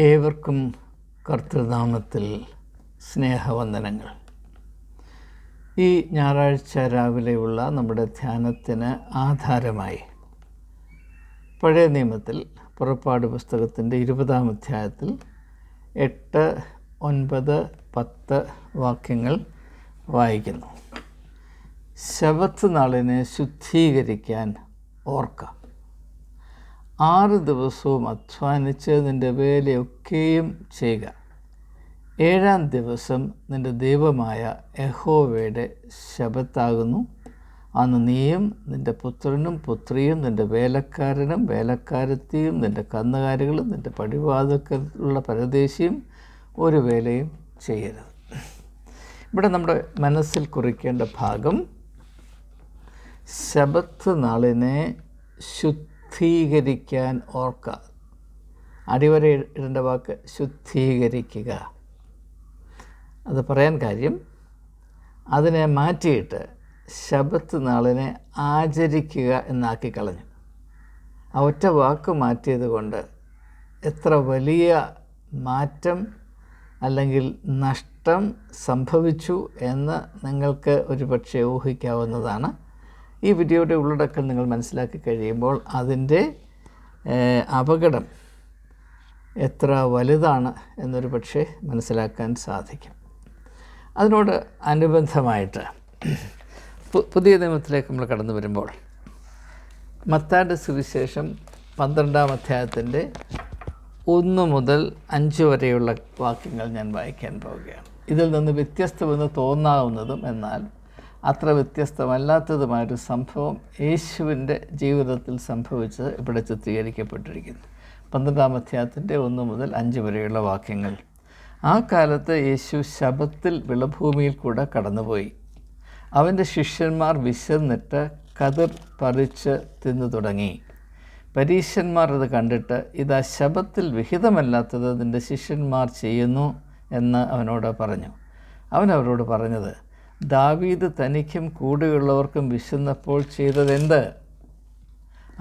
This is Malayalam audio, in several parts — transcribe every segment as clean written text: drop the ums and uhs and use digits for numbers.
ഏവർക്കും കർത്തൃനാമത്തിൽ സ്നേഹവന്ദനങ്ങൾ. ഈ ഞായറാഴ്ച രാവിലെയുള്ള നമ്മുടെ ധ്യാനത്തിന് ആധാരമായി പഴയ നിയമത്തിൽ പുറപ്പാട് പുസ്തകത്തിൻ്റെ 20-ാം അധ്യായത്തിൽ 8, 9, 10 വാക്യങ്ങൾ വായിക്കുന്നു. ശബത്ത് നാളിനെ ശുദ്ധീകരിക്കാൻ ഓർക്കാം. 6 ദിവസവും അധ്വാനിച്ച് നിൻ്റെ വേലയൊക്കെയും ചെയ്യുക. 7-ാം ദിവസം നിൻ്റെ ദൈവമായ യഹോവയുടെ ശബത്താകുന്നു. അന്ന് നീയും നിൻ്റെ പുത്രനും പുത്രിയും നിൻ്റെ വേലക്കാരനും വേലക്കാരത്തിയും നിൻ്റെ കന്നുകാലികളും നിൻ്റെ പടിവാതിൽക്കലുള്ള പരദേശിയും ഒരു വേലയും ചെയ്യരുത്. ഇവിടെ നമ്മുടെ മനസ്സിൽ കുറിക്കേണ്ട ഭാഗം ശബത്ത് നാളിനെ ശുദ്ധീകരിക്കാൻ ഓർക്കുക. അടിവര ഇടേണ്ട വാക്ക് ശുദ്ധീകരിക്കുക. അത് പറയാൻ കാര്യം, അതിനെ മാറ്റിയിട്ട് ശബത്ത് നാളിനെ ആചരിക്കുക എന്നാക്കി കളഞ്ഞു. ആ ഒറ്റ വാക്ക് മാറ്റിയത് കൊണ്ട് എത്ര വലിയ മാറ്റം അല്ലെങ്കിൽ നഷ്ടം സംഭവിച്ചു എന്ന് നിങ്ങൾക്ക് ഒരുപക്ഷെ ഊഹിക്കാവുന്നതാണ്. ഈ വീഡിയോയുടെ ഉള്ളടക്കം നിങ്ങൾ മനസ്സിലാക്കി കഴിയുമ്പോൾ അതിൻ്റെ അപകടം എത്ര വലുതാണ് എന്നൊരു പക്ഷേ മനസ്സിലാക്കാൻ സാധിക്കും. അതിനോട് അനുബന്ധമായിട്ട് പുതിയ നിയമത്തിലേക്ക് നമ്മൾ കടന്നു വരുമ്പോൾ മത്തായിയുടെ സുവിശേഷം 12-ാം അധ്യായത്തിൻ്റെ 1 മുതൽ 5 വരെയുള്ള വാക്യങ്ങൾ ഞാൻ വായിക്കാൻ പോവുകയാണ്. ഇതിൽ നിന്ന് വ്യത്യസ്തമെന്ന് തോന്നാവുന്നതും എന്നാൽ അത്ര വ്യത്യസ്തമല്ലാത്തതുമായൊരു സംഭവം യേശുവിൻ്റെ ജീവിതത്തിൽ സംഭവിച്ചത് ഇവിടെ ചിത്രീകരിക്കപ്പെട്ടിരിക്കുന്നു. 12-ാം അധ്യായത്തിൻ്റെ 1 മുതൽ 5 വരെയുള്ള വാക്യങ്ങൾ. ആ കാലത്ത് യേശു ശബത്തിൽ വിളഭൂമിയിൽ കൂടെ കടന്നുപോയി. അവൻ്റെ ശിഷ്യന്മാർ വിശന്നിട്ട് കതിർ പറിച്ച് തിന്നു തുടങ്ങി. പരീശന്മാർ അത് കണ്ടിട്ട്, ഇതാ ശബത്തിൽ വിഹിതമല്ലാത്തത് നിൻ്റെ ശിഷ്യന്മാർ ചെയ്യുന്നു എന്ന് അവനോട് പറഞ്ഞു. അവൻ അവരോട് പറഞ്ഞത്, ദാവീദ് തനിക്കും കൂടെയുള്ളവർക്കും വിശന്നപ്പോൾ ചെയ്തതെന്ത്?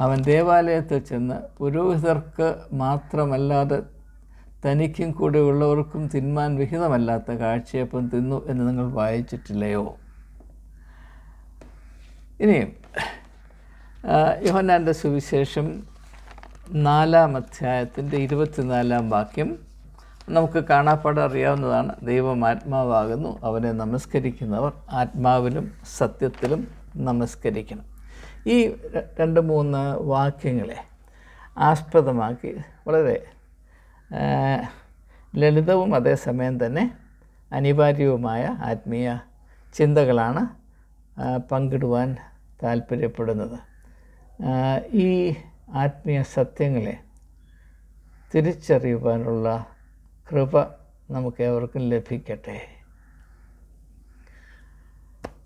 അവൻ ദേവാലയത്തിൽ ചെന്ന് പുരോഹിതർക്ക് മാത്രമല്ലാതെ തനിക്കും കൂടെയുള്ളവർക്കും തിന്മാൻ വിഹിതമല്ലാത്ത കാഴ്ചയപ്പം തിന്നു എന്ന് നിങ്ങൾ വായിച്ചിട്ടില്ലയോ? ഇനിയും യോഹന്നാൻ്റെ സുവിശേഷം 4-ാം അധ്യായത്തിൻ്റെ 24-ാം വാക്യം നമുക്ക് കാണാപ്പാടെ അറിയാവുന്നതാണ്. ദൈവം ആത്മാവാകുന്നു, അവനെ നമസ്കരിക്കുന്നവർ ആത്മാവിലും സത്യത്തിലും നമസ്കരിക്കണം. ഈ 2-3 വാക്യങ്ങളെ ആസ്പദമാക്കി വളരെ ലളിതവും അതേസമയം തന്നെ അനിവാര്യവുമായ ആത്മീയ ചിന്തകളാണ് പങ്കിടുവാൻ താല്പര്യപ്പെടുന്നത്. ഈ ആത്മീയ സത്യങ്ങളെ തിരിച്ചറിയുവാനുള്ള കൃപ നമുക്കേവർക്കും ലഭിക്കട്ടെ.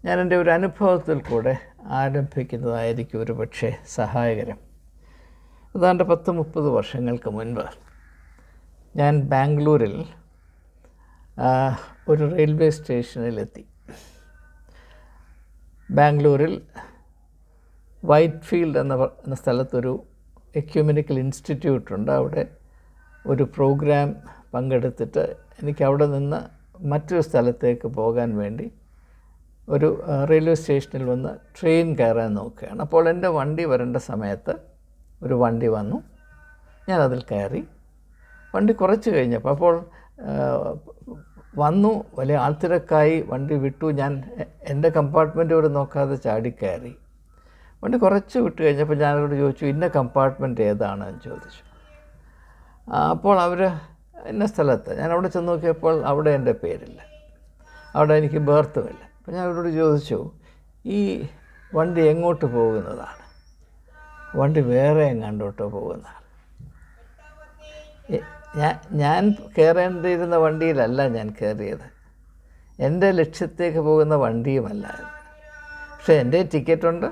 ഞാൻ എൻ്റെ ഒരു അനുഭവത്തിൽ കൂടെ ആരംഭിക്കുന്നതായിരിക്കും ഒരു പക്ഷേ സഹായകരം. ഏതാണ്ട് 10-30 വർഷങ്ങൾക്ക് മുൻപ് ഞാൻ ബാംഗ്ലൂരിൽ ഒരു റെയിൽവേ സ്റ്റേഷനിലെത്തി. ബാംഗ്ലൂരിൽ വൈറ്റ് ഫീൽഡ് എന്ന സ്ഥലത്തൊരു എക്യുമെനിക്കൽ ഇൻസ്റ്റിറ്റ്യൂട്ടുണ്ട്. അവിടെ ഒരു പ്രോഗ്രാം പങ്കെടുത്തിട്ട് എനിക്ക് അവിടെ നിന്ന് മറ്റൊരു സ്ഥലത്തേക്ക് പോകാൻ വേണ്ടി ഒരു റെയിൽവേ സ്റ്റേഷനിൽ വന്ന് ട്രെയിൻ കയറാൻ നോക്കുകയാണ്. അപ്പോൾ എൻ്റെ വണ്ടി വരേണ്ട സമയത്ത് ഒരു വണ്ടി വന്നു. ഞാനതിൽ കയറി. വണ്ടി കുറച്ച് കഴിഞ്ഞപ്പോൾ അപ്പോൾ വന്നു, വലിയ ആൾത്തിരക്കായി, വണ്ടി വിട്ടു. ഞാൻ എൻ്റെ കമ്പാർട്ട്മെൻറ്റ് ഇവിടെ നോക്കാതെ ചാടിക്കയറി. വണ്ടി കുറച്ച് വിട്ട് കഴിഞ്ഞപ്പോൾ ഞാനവരോട് ചോദിച്ചു, ഇന്ന കമ്പാർട്ട്മെൻറ്റ് ഏതാണെന്ന് ചോദിച്ചു. അപ്പോൾ അവർ ഇന്ന സ്ഥലത്ത്. ഞാൻ അവിടെ ചെന്ന് നോക്കിയപ്പോൾ അവിടെ എൻ്റെ പേരില്ല, അവിടെ എനിക്ക് ബർത്തുമില്ല. അപ്പോൾ ഞാൻ അവരോട് ചോദിച്ചു, ഈ വണ്ടി എങ്ങോട്ട് പോകുന്നതാണ്? വണ്ടി വേറെ എങ്ങാണ്ടോട്ടോ പോകുന്നതാണ്. ഞാൻ കയറേണ്ടിയിരുന്ന വണ്ടിയിലല്ല ഞാൻ കയറിയത്, എൻ്റെ ലക്ഷ്യത്തേക്ക് പോകുന്ന വണ്ടിയുമല്ല. പക്ഷേ എൻ്റെ ടിക്കറ്റുണ്ട്,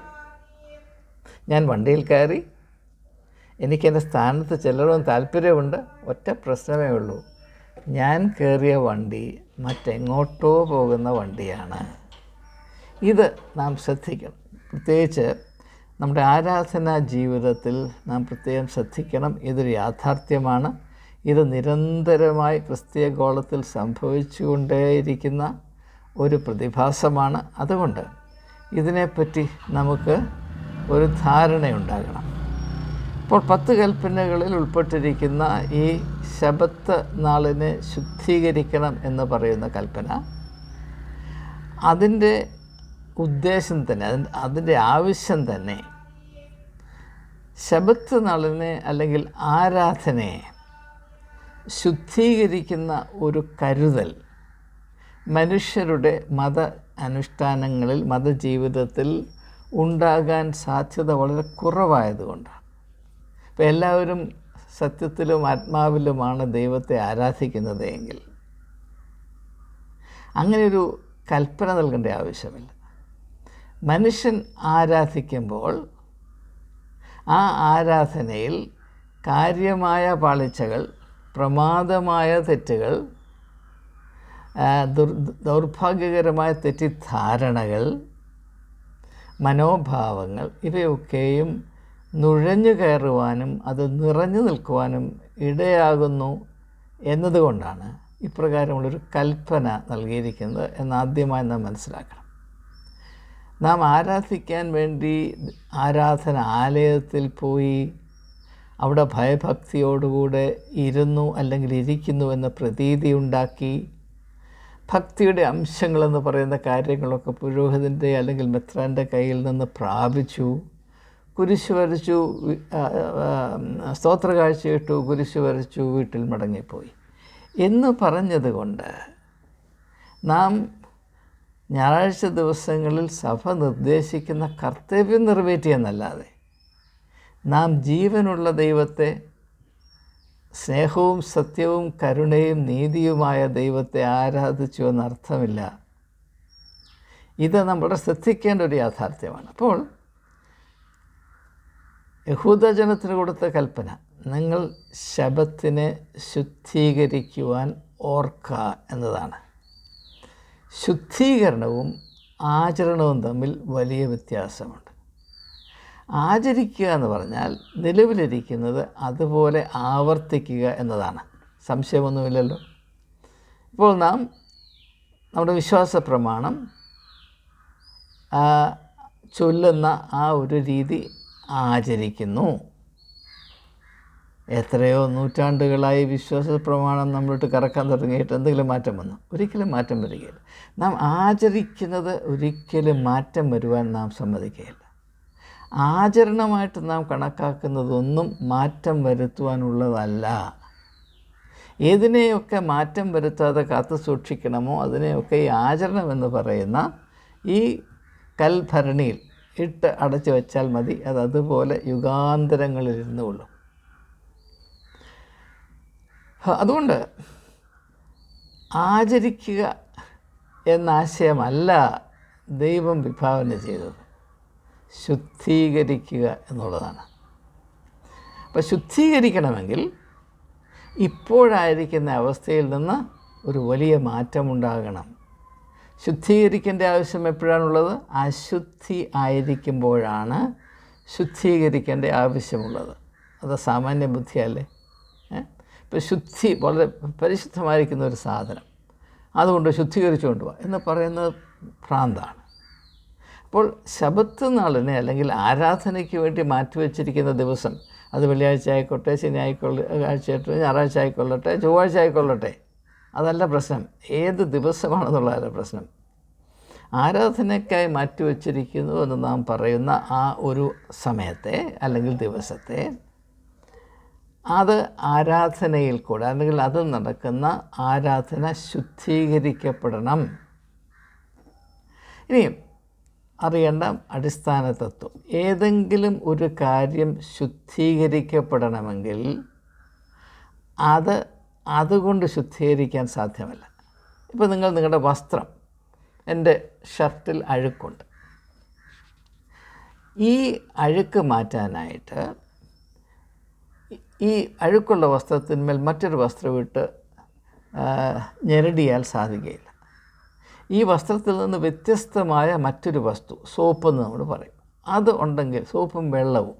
ഞാൻ വണ്ടിയിൽ കയറി, എനിക്കെൻ്റെ സ്ഥാനത്ത് ചെല്ലണമെന്ന് താല്പര്യമുണ്ട്. ഒറ്റ പ്രശ്നമേ ഉള്ളൂ, ഞാൻ കയറിയ വണ്ടി മറ്റെങ്ങോട്ടോ പോകുന്ന വണ്ടിയാണ്. ഇത് നാം ശ്രദ്ധിക്കണം. പ്രത്യേകിച്ച് നമ്മുടെ ആരാധനാ ജീവിതത്തിൽ നാം പ്രത്യേകം ശ്രദ്ധിക്കണം. ഇതൊരു യാഥാർത്ഥ്യമാണ്. ഇത് നിരന്തരമായി ക്രിസ്തീയ ഗോളത്തിൽ സംഭവിച്ചുകൊണ്ടേയിരിക്കുന്ന ഒരു പ്രതിഭാസമാണ്. അതുകൊണ്ട് ഇതിനെപ്പറ്റി നമുക്ക് ഒരു ധാരണയുണ്ടാകണം. ഇപ്പോൾ 10 കൽപ്പനകളിൽ ഉൾപ്പെട്ടിരിക്കുന്ന ഈ ശബത്ത് നാളിനെ ശുദ്ധീകരിക്കണം എന്ന് പറയുന്ന കൽപ്പന, അതിൻ്റെ ഉദ്ദേശം തന്നെ, അതിൻ്റെ ആവശ്യം തന്നെ ശബത്ത് നാളിനെ അല്ലെങ്കിൽ ആരാധനയെ ശുദ്ധീകരിക്കുന്ന ഒരു കരുതൽ മനുഷ്യരുടെ മത അനുഷ്ഠാനങ്ങളിൽ, മതജീവിതത്തിൽ ഉണ്ടാകാൻ സാധ്യത വളരെ കുറവായതുകൊണ്ടാണ്. ഇപ്പോൾ എല്ലാവരും സത്യത്തിലും ആത്മാവിലുമാണ് ദൈവത്തെ ആരാധിക്കുന്നത് എങ്കിൽ അങ്ങനെയൊരു കൽപ്പന നൽകേണ്ട ആവശ്യമില്ല. മനുഷ്യൻ ആരാധിക്കുമ്പോൾ ആ ആരാധനയിൽ കാര്യമായ പാളിച്ചകൾ, പ്രമാദമായ തെറ്റുകൾ, ദൗർഭാഗ്യകരമായ തെറ്റിദ്ധാരണകൾ, മനോഭാവങ്ങൾ ഇവയൊക്കെയും നുഴഞ്ഞു കയറുവാനും അത് നിറഞ്ഞു നിൽക്കുവാനും ഇടയാകുന്നു എന്നതുകൊണ്ടാണ് ഇപ്രകാരമുള്ളൊരു കൽപ്പന നൽകിയിരിക്കുന്നത് എന്നാദ്യമായി നാം മനസ്സിലാക്കണം. നാം ആരാധിക്കാൻ വേണ്ടി ആരാധന ആലയത്തിൽ പോയി അവിടെ ഭയഭക്തിയോടുകൂടെ ഇരുന്നു അല്ലെങ്കിൽ ഇരിക്കുന്നു എന്ന പ്രതീതി ഉണ്ടാക്കി ഭക്തിയുടെ അംശങ്ങളെന്ന് പറയുന്ന കാര്യങ്ങളൊക്കെ പുരോഹിതൻ്റെ അല്ലെങ്കിൽ മെത്രാൻ്റെ കയ്യിൽ നിന്ന് പ്രാപിച്ചു, കുരിശ് വരച്ചു, സ്തോത്ര കാഴ്ചയിട്ടു, കുരിശ് വരച്ചു, വീട്ടിൽ മടങ്ങിപ്പോയി എന്ന് പറഞ്ഞതുകൊണ്ട് നാം ഞായറാഴ്ച ദിവസങ്ങളിൽ സഭ നിർദ്ദേശിക്കുന്ന കർത്തവ്യം നിറവേറ്റിയെന്നല്ലാതെ നാം ജീവനുള്ള ദൈവത്തെ, സ്നേഹവും സത്യവും കരുണയും നീതിയുമായ ദൈവത്തെ ആരാധിച്ചു എന്നർത്ഥമില്ല. ഇത് നമ്മൾ ശ്രദ്ധിക്കേണ്ട ഒരു യാഥാർത്ഥ്യമാണ്. അപ്പോൾ യഹൂദജനത്തിന് കൊടുത്ത കൽപ്പന, നിങ്ങൾ ശബത്തിനെ ശുദ്ധീകരിക്കുവാൻ ഓർക്കുക എന്നതാണ്. ശുദ്ധീകരണവും ആചരണവും തമ്മിൽ വലിയ വ്യത്യാസമുണ്ട്. ആചരിക്കുക എന്ന് പറഞ്ഞാൽ നിലവിലിരിക്കുന്നത് അതുപോലെ ആവർത്തിക്കുക എന്നതാണ്. സംശയമൊന്നുമില്ലല്ലോ. ഇപ്പോൾ നാം നമ്മുടെ വിശ്വാസ പ്രമാണം ചൊല്ലുന്ന ആ ഒരു രീതി ആചരിക്കുന്നു. എത്രയോ നൂറ്റാണ്ടുകളായി വിശ്വാസ പ്രമാണം നമ്മളിട്ട് കറക്കാൻ തുടങ്ങിയിട്ട് എന്തെങ്കിലും മാറ്റം വന്നു? ഒരിക്കലും മാറ്റം വരികയില്ല. നാം ആചരിക്കുന്നത് ഒരിക്കലും മാറ്റം വരുവാൻ നാം സമ്മതിക്കുകയില്ല. ആചരണമായിട്ട് നാം കണക്കാക്കുന്നതൊന്നും മാറ്റം വരുത്തുവാനുള്ളതല്ല. ഏതിനെയൊക്കെ മാറ്റം വരുത്താതെ കാത്തു സൂക്ഷിക്കണമോ അതിനെയൊക്കെ ഈ ആചരണമെന്ന് പറയുന്ന ഈ കൽഭരണിയിൽ ഇട്ട് അടച്ചു വച്ചാൽ മതി. അതുപോലെ യുഗാന്തരങ്ങളിലിരുന്നു കൊള്ളും. അതുകൊണ്ട് ആചരിക്കുക എന്ന ആശയമല്ല ദൈവം വിഭാവന ചെയ്തത്, ശുദ്ധീകരിക്കുക എന്നുള്ളതാണ്. അപ്പോൾ ശുദ്ധീകരിക്കണമെങ്കിൽ ഇപ്പോഴായിരിക്കുന്ന അവസ്ഥയിൽ നിന്ന് ഒരു വലിയ മാറ്റമുണ്ടാകണം. ശുദ്ധീകരിക്കേണ്ട ആവശ്യം എപ്പോഴാണുള്ളത്? അശുദ്ധി ആയിരിക്കുമ്പോഴാണ് ശുദ്ധീകരിക്കേണ്ട ആവശ്യമുള്ളത്. അത് സാമാന്യ ബുദ്ധിയല്ലേ? ഇപ്പോൾ ശുദ്ധി വളരെ പരിശുദ്ധമായിരിക്കുന്ന ഒരു സാധനം, അതുകൊണ്ട് ശുദ്ധീകരിച്ചു കൊണ്ടുപോകാം എന്ന് പറയുന്നത് ഭ്രാന്താണ്. അപ്പോൾ ശബത്ത് നാളിനെ അല്ലെങ്കിൽ ആരാധനയ്ക്ക് വേണ്ടി മാറ്റിവെച്ചിരിക്കുന്ന ദിവസം, അത് വെള്ളിയാഴ്ച ആയിക്കോട്ടെ, ശനി ആഴ്ചയായിക്കോട്ടെ, ഞായറാഴ്ച ആയിക്കൊള്ളട്ടെ, ചൊവ്വാഴ്ച ആയിക്കൊള്ളട്ടെ, അതല്ല പ്രശ്നം. ഏത് ദിവസമാണെന്നുള്ളതല്ല പ്രശ്നം. ആരാധനയ്ക്കായി മാറ്റിവെച്ചിരിക്കുന്നു എന്ന് നാം പറയുന്ന ആ ഒരു സമയത്തെ അല്ലെങ്കിൽ ദിവസത്തെ, അത് ആരാധനയിൽ കൂടെ അല്ലെങ്കിൽ അത് നടക്കുന്ന ആരാധന ശുദ്ധീകരിക്കപ്പെടണം. ഇനിയും അറിയേണ്ട അടിസ്ഥാന തത്വം, ഏതെങ്കിലും ഒരു കാര്യം ശുദ്ധീകരിക്കപ്പെടണമെങ്കിൽ അതുകൊണ്ട് ശുദ്ധീകരിക്കാൻ സാധ്യമല്ല. ഇപ്പോൾ നിങ്ങളുടെ വസ്ത്രം, എൻ്റെ ഷർട്ടിൽ അഴുക്കുണ്ട്. ഈ അഴുക്ക് മാറ്റാനായിട്ട് ഈ അഴുക്കുള്ള വസ്ത്രത്തിന്മേൽ മറ്റൊരു വസ്ത്രം ഇട്ട് ഞെരടിയാൽ സാധിക്കുകയില്ല. ഈ വസ്ത്രത്തിൽ നിന്ന് വ്യത്യസ്തമായ മറ്റൊരു വസ്തു, സോപ്പ് എന്ന് നമ്മൾ പറയും, അത് ഉണ്ടെങ്കിൽ, സോപ്പും വെള്ളവും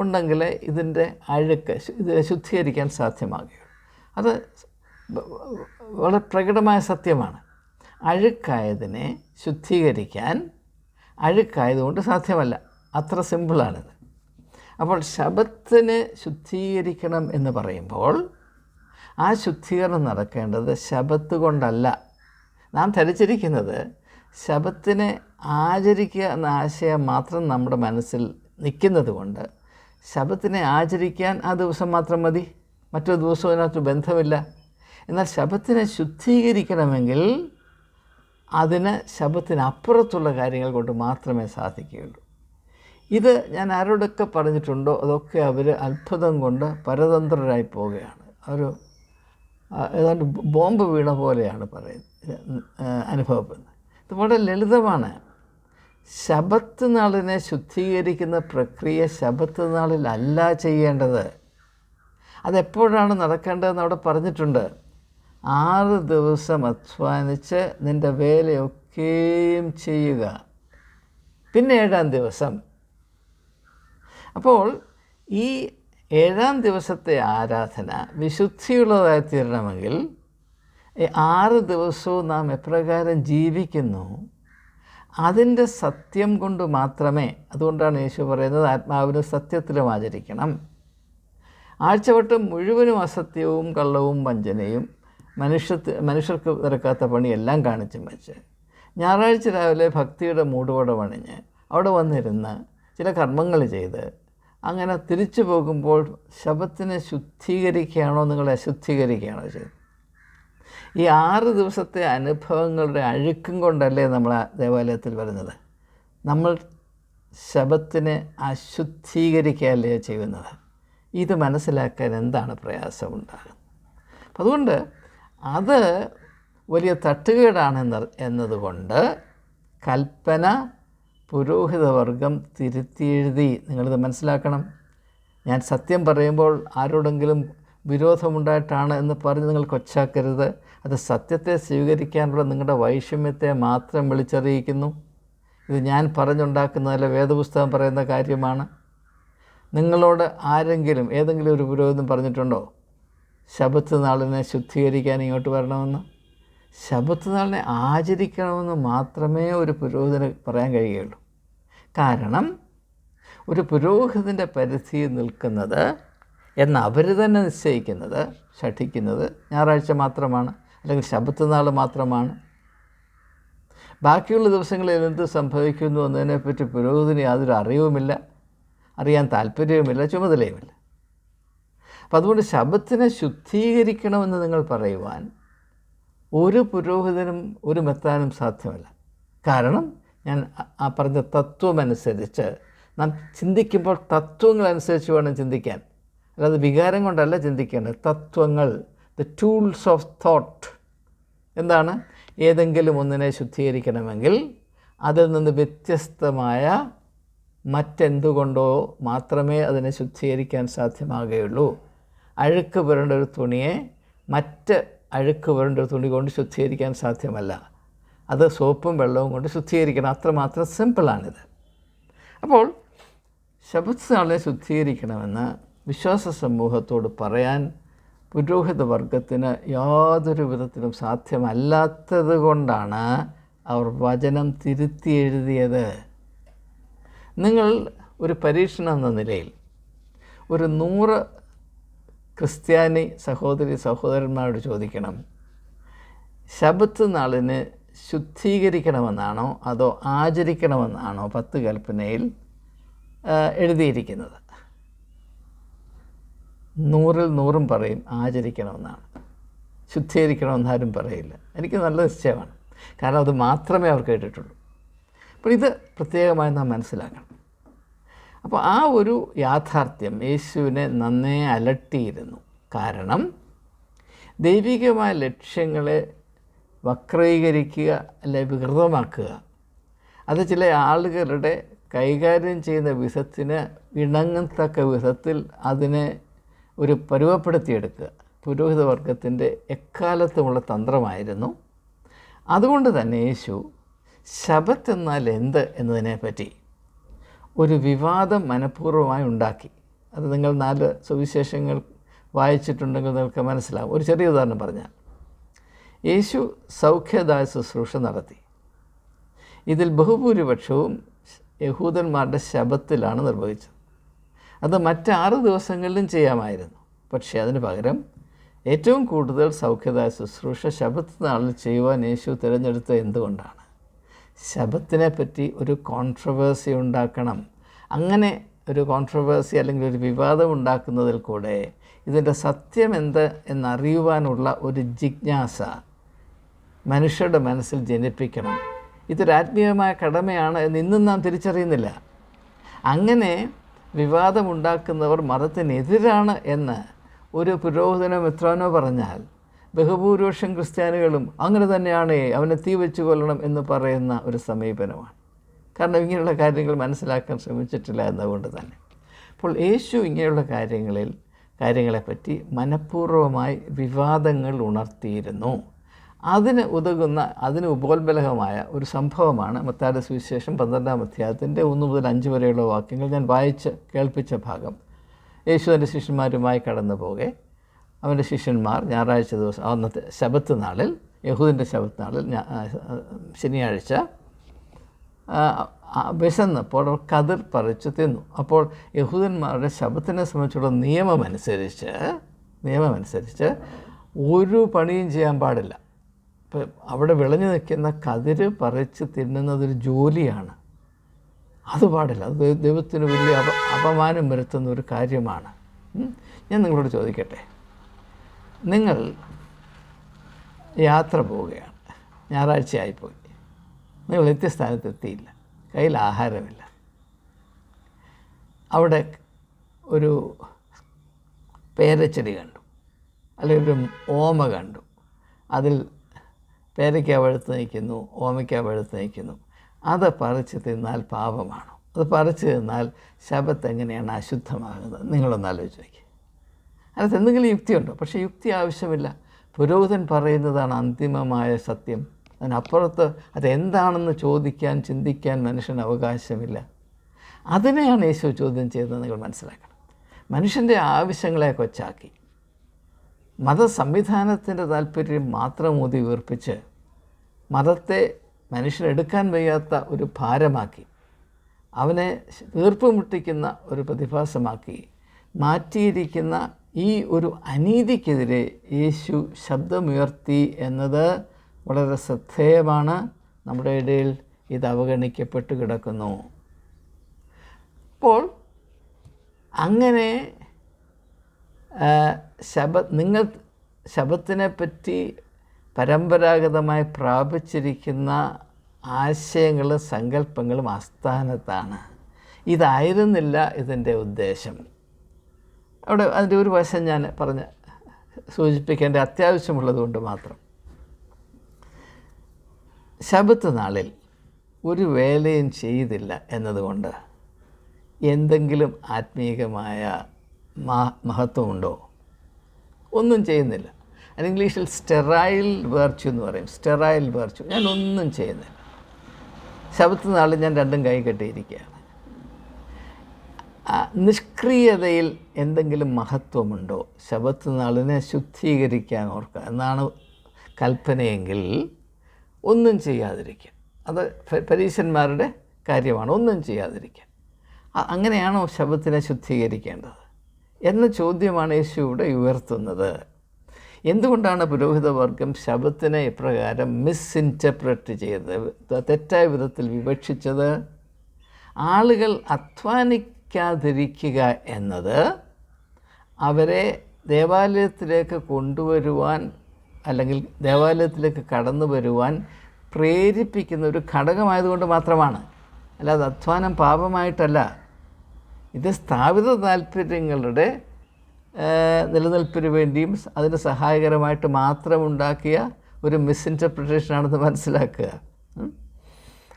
ഉണ്ടെങ്കിൽ ഇതിൻ്റെ അഴുക്ക് ഇത് ശുദ്ധീകരിക്കാൻ സാധ്യമാകുകയുള്ളൂ. അത് വളരെ പ്രകടമായ സത്യമാണ്. അഴുക്കായതിനെ ശുദ്ധീകരിക്കാൻ അഴുക്കായതുകൊണ്ട് സാധ്യമല്ല. അത്ര സിമ്പിളാണിത്. അപ്പോൾ ശബത്തിനെ ശുദ്ധീകരിക്കണം എന്ന് പറയുമ്പോൾ ആ ശുദ്ധീകരണം നടക്കേണ്ടത് ശബത്ത് കൊണ്ടല്ല. നാം ധരിച്ചിരിക്കുന്നത് ശബത്തിനെ ആചരിക്കുക എന്ന ആശയം മാത്രം നമ്മുടെ മനസ്സിൽ നിൽക്കുന്നത് കൊണ്ട് ശബത്തിനെ ആചരിക്കാൻ ആ ദിവസം മാത്രം മതി, മറ്റൊരു ദിവസവും അതിനകത്ത് ബന്ധമില്ല. എന്നാൽ ശബത്തിനെ ശുദ്ധീകരിക്കണമെങ്കിൽ അതിന് ശബത്തിനപ്പുറത്തുള്ള കാര്യങ്ങൾ കൊണ്ട് മാത്രമേ സാധിക്കുകയുള്ളൂ. ഇത് ഞാൻ ആരോടൊക്കെ പറഞ്ഞിട്ടുണ്ടോ അതൊക്കെ അവർ അത്ഭുതം കൊണ്ട് പരതന്ത്രരായി പോവുകയാണ്. ഒരു ഏതാണ്ട് ബോംബ് വീണ പോലെയാണ് അനുഭവപ്പെടുന്നത്. ഇത് വളരെ ലളിതമാണ്. ശബത്ത് നാളിനെ ശുദ്ധീകരിക്കുന്ന പ്രക്രിയ ശബത്ത് നാളിലല്ല ചെയ്യേണ്ടത്. അതെപ്പോഴാണ് നടക്കേണ്ടതെന്ന് അവിടെ പറഞ്ഞിട്ടുണ്ട്. 6 ദിവസം അധ്വാനിച്ച് നിൻ്റെ വേലയൊക്കെയും ചെയ്യുക, പിന്നെ 7-ാം ദിവസം. അപ്പോൾ ഈ 7-ാം ദിവസത്തെ ആരാധന വിശുദ്ധിയുള്ളതായി തീരണമെങ്കിൽ 6 ദിവസവും നാം എപ്രകാരം ജീവിക്കുന്നു അതിൻ്റെ സത്യം കൊണ്ട് മാത്രമേ. അതുകൊണ്ടാണ് യേശു പറയുന്നത് ആത്മാവിനും സത്യത്തിലും ആചരിക്കണം. ആഴ്ചവട്ടം മുഴുവനും അസത്യവും കള്ളവും വഞ്ചനയും മനുഷ്യർക്ക് നിരക്കാത്ത പണിയെല്ലാം കാണിച്ചും വെച്ച് ഞായറാഴ്ച രാവിലെ ഭക്തിയുടെ മൂടുപടം അണിഞ്ഞ് അവിടെ വന്നിരുന്ന് ചില കർമ്മങ്ങൾ ചെയ്ത് അങ്ങനെ തിരിച്ചു പോകുമ്പോൾ ശബത്തിനെ ശുദ്ധീകരിക്കുകയാണോ നിങ്ങളെ അശുദ്ധീകരിക്കുകയാണോ ചെയ്തത്? ഈ 6 ദിവസത്തെ അനുഭവങ്ങളുടെ അഴുക്കും കൊണ്ടല്ലേ നമ്മൾ ദേവാലയത്തിൽ വരുന്നത്. നമ്മൾ ശബത്തിനെ അശുദ്ധീകരിക്കുകയല്ലേ ചെയ്യുന്നത്. ഇത് മനസ്സിലാക്കാൻ എന്താണ് പ്രയാസമുണ്ടാകുന്നത്? അതുകൊണ്ട് അത് വലിയ എന്നതുകൊണ്ട് കൽപ്പന പുരോഹിതവർഗം തിരുത്തിയെഴുതി. നിങ്ങളിത് മനസ്സിലാക്കണം. ഞാൻ സത്യം പറയുമ്പോൾ ആരോടെങ്കിലും വിരോധമുണ്ടായിട്ടാണ് എന്ന് പറഞ്ഞ് നിങ്ങൾ കൊച്ചാക്കരുത്. അത് സത്യത്തെ സ്വീകരിക്കാനുള്ള നിങ്ങളുടെ വൈഷമ്യത്തെ മാത്രം വിളിച്ചറിയിക്കുന്നു. ഇത് ഞാൻ പറഞ്ഞുണ്ടാക്കുന്നതല്ല, വേദപുസ്തകം പറയുന്ന കാര്യമാണ്. നിങ്ങളോട് ആരെങ്കിലും ഏതെങ്കിലും ഒരു പുരോഹിതൻ പറഞ്ഞിട്ടുണ്ടോ ശബത്ത് നാളിനെ ശുദ്ധീകരിക്കാൻ ഇങ്ങോട്ട് വരണമെന്ന്? ശബത്ത് നാളിനെ ആചരിക്കണമെന്ന് മാത്രമേ ഒരു പുരോഹിതന് പറയാൻ കഴിയുകയുള്ളൂ. കാരണം ഒരു പുരോഹിതൻ്റെ പരിധിയിൽ നിൽക്കുന്നത് എന്ന് അവർ തന്നെ നിശ്ചയിക്കുന്നത്, ശഠിക്കുന്നത് ഞായറാഴ്ച മാത്രമാണ്, അല്ലെങ്കിൽ ശബത്ത് നാൾ മാത്രമാണ്. ബാക്കിയുള്ള ദിവസങ്ങളിൽ എന്ത് സംഭവിക്കുന്നു എന്നതിനെപ്പറ്റി പുരോഹിതന് യാതൊരു അറിവുമില്ല, അറിയാൻ താല്പര്യവുമില്ല, ചുമതലയുമില്ല. അപ്പം അതുകൊണ്ട് ശബത്തിനെ ശുദ്ധീകരിക്കണമെന്ന് നിങ്ങൾ പറയുവാൻ ഒരു പുരോഹിതനും ഒരു മെത്താനും സാധ്യമല്ല. കാരണം ഞാൻ ആ പറഞ്ഞ തത്വമനുസരിച്ച് നാം ചിന്തിക്കുമ്പോൾ തത്വങ്ങളനുസരിച്ച് വേണം ചിന്തിക്കാൻ, അല്ലാതെ വികാരം കൊണ്ടല്ല ചിന്തിക്കേണ്ടത്. തത്വങ്ങൾ, ദ ടൂൾസ് ഓഫ് തോട്ട്. എന്താണ്? ഏതെങ്കിലും ഒന്നിനെ ശുദ്ധീകരിക്കണമെങ്കിൽ അതിൽ നിന്ന് വ്യത്യസ്തമായ മറ്റെന്തുകൊണ്ടോ മാത്രമേ അതിനെ ശുദ്ധീകരിക്കാൻ സാധ്യമാകുകയുള്ളൂ. അഴുക്ക് പുരണ്ട ഒരു തുണിയെ മറ്റ് അഴുക്ക് പുരണ്ട ഒരു തുണി കൊണ്ട് ശുദ്ധീകരിക്കാൻ സാധ്യമല്ല. അത് സോപ്പും വെള്ളവും കൊണ്ട് ശുദ്ധീകരിക്കണം. അത്രമാത്രം സിമ്പിളാണിത്. അപ്പോൾ ശബത്ത് നാളിനെ ശുദ്ധീകരിക്കണമെന്ന് വിശ്വാസ സമൂഹത്തോട് പറയാൻ പുരോഹിത വർഗത്തിന് യാതൊരു വിധത്തിലും സാധ്യമല്ലാത്തത് കൊണ്ടാണ് അവർ വചനം തിരുത്തി എഴുതിയത്. നിങ്ങൾ ഒരു പരീക്ഷണം എന്ന നിലയിൽ ഒരു 100 ക്രിസ്ത്യാനി സഹോദരന്മാരോട് ചോദിക്കണം, ശബത്ത് നാളിന് ശുദ്ധീകരിക്കണമെന്നാണോ അതോ ആചരിക്കണമെന്നാണോ 10 കൽപ്പനയിൽ എഴുതിയിരിക്കുന്നത്? 100-ൽ 100 പറയും ആചരിക്കണമെന്നാണ്. ശുദ്ധീകരിക്കണമെന്നാരും പറയില്ല. എനിക്ക് നല്ല നിശ്ചയമാണ്. കാരണം അത് മാത്രമേ അവർ കേട്ടിട്ടുള്ളൂ. അപ്പോൾ ഇത് പ്രത്യേകമായി നാം മനസ്സിലാക്കണം. അപ്പോൾ ആ ഒരു യാഥാർത്ഥ്യം യേശുവിനെ നന്നേ അലട്ടിയിരുന്നു. കാരണം ദൈവികമായ ലക്ഷ്യങ്ങളെ വക്രീകരിക്കുക അല്ലെ വികൃതമാക്കുക, അത് ചില ആളുകളുടെ കൈകാര്യം ചെയ്യുന്ന വിധത്തിന് ഇണങ്ങത്തക്ക വിധത്തിൽ അതിനെ ഒരു പരുവപ്പെടുത്തിയെടുക്കുക പുരോഹിത വർഗത്തിൻ്റെ എക്കാലത്തുമുള്ള തന്ത്രമായിരുന്നു. അതുകൊണ്ട് തന്നെ യേശു ശബത്ത് എന്നാൽ എന്ത് എന്നതിനെപ്പറ്റി ഒരു വിവാദം മനഃപൂർവ്വമായി ഉണ്ടാക്കി. അത് നിങ്ങൾ 4 സുവിശേഷങ്ങൾ വായിച്ചിട്ടുണ്ടെങ്കിൽ നിങ്ങൾക്ക് മനസ്സിലാവും. ഒരു ചെറിയ ഉദാഹരണം പറഞ്ഞാൽ, യേശു സൗഖ്യദായ ശുശ്രൂഷ നടത്തി. ഇതിൽ ബഹുഭൂരിപക്ഷവും യഹൂദന്മാരുടെ ശബത്തിലാണ് നിർവഹിച്ചത്. അത് മറ്റ് 6 ദിവസങ്ങളിലും ചെയ്യാമായിരുന്നു. പക്ഷേ അതിന് പകരം ഏറ്റവും കൂടുതൽ സൗഖ്യദായ ശുശ്രൂഷ ശബത്ത് നാളിൽ ചെയ്യുവാൻ യേശു തിരഞ്ഞെടുത്തത് എന്തുകൊണ്ടാണ്? ശബത്തിനെ പറ്റി ഒരു കോൺട്രവേഴ്സി ഉണ്ടാക്കണം. അങ്ങനെ ഒരു കോൺട്രവേഴ്സി അല്ലെങ്കിൽ ഒരു വിവാദം ഉണ്ടാക്കുന്നതിൽ കൂടെ ഇതിൻ്റെ സത്യം എന്ത് എന്നറിയുവാനുള്ള ഒരു ജിജ്ഞാസ മനുഷ്യരുടെ മനസ്സിൽ ജനിപ്പിക്കണം. ഇതൊരു ആത്മീയമായ കടമയാണ് എന്ന് ഇന്നും നാം തിരിച്ചറിയുന്നില്ല. അങ്ങനെ വിവാദമുണ്ടാക്കുന്നവർ മതത്തിനെതിരാണ് എന്ന് ഒരു പുരോഹിതനോ മിത്രാനോ പറഞ്ഞാൽ ബഹുഭൂരിപക്ഷം ക്രിസ്ത്യാനികളും അങ്ങനെ തന്നെയാണ്, അവനെ തീ വെച്ച് കൊല്ലണം എന്ന് പറയുന്ന ഒരു സമീപനമാണ്. കാരണം ഇങ്ങനെയുള്ള കാര്യങ്ങൾ മനസ്സിലാക്കാൻ ശ്രമിച്ചിട്ടില്ല എന്നതുകൊണ്ട് തന്നെ. അപ്പോൾ യേശു ഇങ്ങനെയുള്ള കാര്യങ്ങളെപ്പറ്റി മനഃപൂർവ്വമായി വിവാദങ്ങൾ ഉണർത്തിയിരുന്നു. അതിന് ഉപോത്ബലകമായ ഒരു സംഭവമാണ് മത്തായിയുടെ സുവിശേഷം 12-ാം അധ്യായത്തിൻ്റെ 1 മുതൽ 5 വരെയുള്ള വാക്യങ്ങൾ ഞാൻ വായിച്ച് കേൾപ്പിച്ച ഭാഗം. യേശു തൻ്റെ ശിഷ്യന്മാരുമായി കടന്നു പോകെ അവൻ്റെ ശിഷ്യന്മാർ ഞായറാഴ്ച ദിവസം, അന്നത്തെ ശബത്ത് നാളിൽ, യഹൂദിൻ്റെ ശബത്ത് നാളിൽ ശനിയാഴ്ച വിശന്നപ്പോൾ അവർ കതിർ പറിച്ച് തിന്നു. അപ്പോൾ യഹൂദന്മാരുടെ ശബത്തിനെ സംബന്ധിച്ചുള്ള നിയമമനുസരിച്ച് ഒരു പണിയും ചെയ്യാൻ പാടില്ല. ഇപ്പം അവിടെ വിളഞ്ഞു നിൽക്കുന്ന കതിര് പറിച്ച് തിന്നുന്നതൊരു ജോലിയാണ്. അത് പാടില്ല. അത് ദൈവത്തിന് വലിയ അപമാനം വരുത്തുന്ന ഒരു കാര്യമാണ്. ഞാൻ നിങ്ങളോട് ചോദിക്കട്ടെ, നിങ്ങൾ യാത്ര പോവുകയാണ്, ഞായറാഴ്ചയായിപ്പോയി, നിങ്ങൾ നിത്യസ്ഥാനത്തെത്തിയില്ല, കയ്യിൽ ആഹാരമില്ല, അവിടെ ഒരു പേരച്ചെടി കണ്ടു, അല്ലെങ്കിൽ ഒരു ഓമ കണ്ടു, അതിൽ പേരയ്ക്ക പഴുത്ത് നിൽക്കുന്നു, ഓമയ്ക്ക പഴുത്ത് നിൽക്കുന്നു. അത് പറിച്ച് തിന്നാൽ പാപമാണോ? അത് പറിച്ച് തിന്നാൽ ശബത്ത് എങ്ങനെയാണ് അശുദ്ധമാകുന്നത്? നിങ്ങളൊന്ന് ആലോചിച്ച് നോക്കി. അതിനകത്ത് എന്തെങ്കിലും യുക്തിയുണ്ടോ? പക്ഷേ യുക്തി ആവശ്യമില്ല. പുരോഹിതൻ പറയുന്നതാണ് അന്തിമമായ സത്യം. അതിനപ്പുറത്ത് അതെന്താണെന്ന് ചോദിക്കാൻ, ചിന്തിക്കാൻ മനുഷ്യന് അവകാശമില്ല. അതിനെയാണ് യേശു ചോദ്യം ചെയ്തത്. നിങ്ങൾ മനസ്സിലാക്കണം. മനുഷ്യൻ്റെ ആവശ്യങ്ങളെ കൊച്ചാക്കി മതസംവിധാനത്തിൻ്റെ താല്പര്യം മാത്രം ഊതി വീർപ്പിച്ച് മതത്തെ മനുഷ്യനെടുക്കാൻ വയ്യാത്ത ഒരു ഭാരമാക്കി, അവനെ വീർപ്പ് മുട്ടിക്കുന്ന ഒരു പ്രതിഭാസമാക്കി മാറ്റിയിരിക്കുന്ന ഈ ഒരു അനീതിക്കെതിരെ യേശു ശബ്ദമുയർത്തി എന്നത് വളരെ ശ്രദ്ധേയമാണ്. നമ്മുടെ ഇടയിൽ ഇത് അവഗണിക്കപ്പെട്ട് കിടക്കുന്നു. അപ്പോൾ അങ്ങനെ നിങ്ങൾ ശബത്തിനെപ്പറ്റി പരമ്പരാഗതമായി പ്രാപിച്ചിരിക്കുന്ന ആശയങ്ങളും സങ്കല്പങ്ങളും അസ്ഥാനത്താണ്. ഇതായിരുന്നില്ല ഇതിൻ്റെ ഉദ്ദേശം. അവിടെ അതിൻ്റെ ഒരു വശം ഞാൻ സൂചിപ്പിക്കേണ്ട അത്യാവശ്യമുള്ളത് കൊണ്ട് മാത്രം. ശബത്ത് നാളിൽ ഒരു വേലയും ചെയ്തില്ല എന്നതുകൊണ്ട് എന്തെങ്കിലും ആത്മീയമായ മഹത്വമുണ്ടോ? ഒന്നും ചെയ്യുന്നില്ല. അത് ഇംഗ്ലീഷിൽ സ്റ്റെറൈൽ വെർച്യു എന്ന് പറയും. Sterile virtue. ഞാൻ ഒന്നും ചെയ്യുന്നില്ല. ശബത്ത് നാളിൽ ഞാൻ രണ്ടും കൈ കെട്ടിയിരിക്കുകയാണ്. നിഷ്ക്രിയതയിൽ എന്തെങ്കിലും മഹത്വമുണ്ടോ? ശബത്ത് നാളിനെ ശുദ്ധീകരിക്കാൻ ഓർക്കുക എന്നാണ് കൽപ്പനയെങ്കിൽ ഒന്നും ചെയ്യാതിരിക്കുക. അത് പരീശന്മാരുടെ കാര്യമാണ്, ഒന്നും ചെയ്യാതിരിക്കുക. അങ്ങനെയാണോ ശബത്തിനെ ശുദ്ധീകരിക്കേണ്ടത് എന്ന ചോദ്യമാണ് യേശു ഇവിടെ ഉയർത്തുന്നത്. എന്തുകൊണ്ടാണ് പുരോഹിതവർഗം ശബത്തിനെ ഇപ്രകാരം മിസ്ഇൻറ്റർപ്രറ്റ് ചെയ്തത്, തെറ്റായ വിധത്തിൽ വിവക്ഷിച്ചത്? ആളുകൾ അധ്വാനിക്കാതിരിക്കുക എന്നത് അവരെ ദേവാലയത്തിലേക്ക് കൊണ്ടുവരുവാൻ അല്ലെങ്കിൽ ദേവാലയത്തിലേക്ക് കടന്നു വരുവാൻ പ്രേരിപ്പിക്കുന്ന ഒരു ഘടകമായതുകൊണ്ട് മാത്രമാണ്. അല്ലാതെ അധ്വാനം പാപമായിട്ടല്ല. ഇത് സ്ഥാപിത താല്പര്യങ്ങളുടെ നിലനിൽപ്പിന് വേണ്ടിയും അതിന് സഹായകരമായിട്ട് മാത്രമുണ്ടാക്കിയ ഒരു മിസ്ഇൻറ്റർപ്രിറ്റേഷനാണെന്ന് മനസ്സിലാക്കുക.